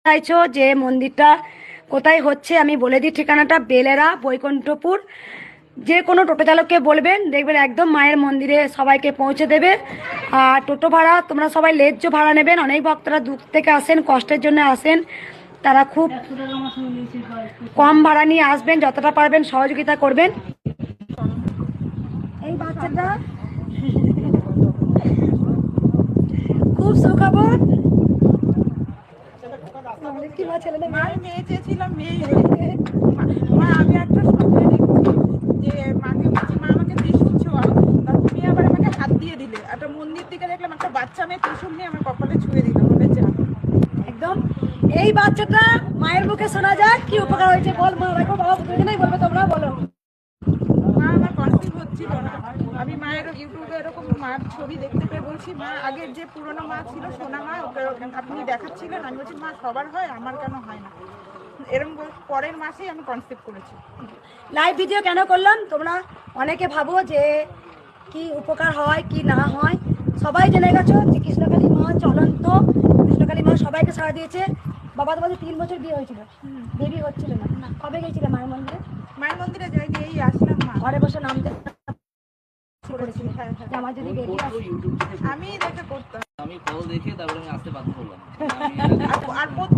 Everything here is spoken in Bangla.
চাইছো যে মন্দিরটা কোথায় হচ্ছে আমি বলে দিই ঠিকানাটা, বেলেরা, বৈকুণ্ঠপুর। যে কোনো টোটো চালককে বলবেন, দেখবেন একদম মায়ের মন্দিরে সবাইকে পৌঁছে দেবে। আর টোটো ভাড়া তোমরা সবাই ন্যায্য ভাড়া নেবেন। অনেক ভক্তরা দূর থেকে আসেন, কষ্টের জন্য আসেন, তারা খুব কম ভাড়া নিয়ে আসবেন, যতটা পারবেন সহযোগিতা করবেন। এই বাচ্চাটা খুব সুখবর। কি মা ছেলে মেয়ে চেয়েছিলাম, মেয়ে মা আমি একটা স্বপ্নে দেখছি যে মাকে বলছি মা আমাকে ত্রিশূল ছোঁয়াও, তা তুমি আবার আমাকে হাত দিয়ে দিলে। একটা মন্দির থেকে দেখলাম একটা বাচ্চা মেয়ে ত্রিশূল নিয়ে আমার কপালে ছুঁয়ে দিল, বলে যা। একদম এই বাচ্চাটা মায়ের মুখে শোনা যায় কি উপকার হয়েছে বল মা। রাখো বাবা, দুজনেই বলবে, তোমরা বলো। মা আমার কনসিভ হচ্ছিল না, আমি মায়ের ইউটিউবে এরকম মার ছবি দেখতে পেয়ে বলছি মা আগের যে পুরনো মা ছিল সোনা মা, ওকে আপনি দেখাচ্ছিলেন, আমি বলছি মা সবার হয়, আমার কেন হয় না। এরকম পরের মাসেই আমি কনসিভ করেছি। লাইভ ভিডিও কেন করলাম, তোমরা অনেকে ভাবো যে কি উপকার হয় কি না হয়। সবাই জেনে গেছো যে কৃষ্ণকালী মা চলন্ত, কৃষ্ণকালী মা সবাইকে সাড়া দিয়েছে। বাবা তোমাদের 3 বছর বিয়ে হয়েছিল, বেবি হচ্ছিল না, কবে গেছিলে মায়ের মন্দিরে? মায়ের মন্দিরে যাই, এই আসলাম মা। ঘরে বসে নাম যে আমার যদি বেবি আমি দেখে করতাম, আমি কল দেখে তারপরে আমি আসতে বাধ্য হলাম। আর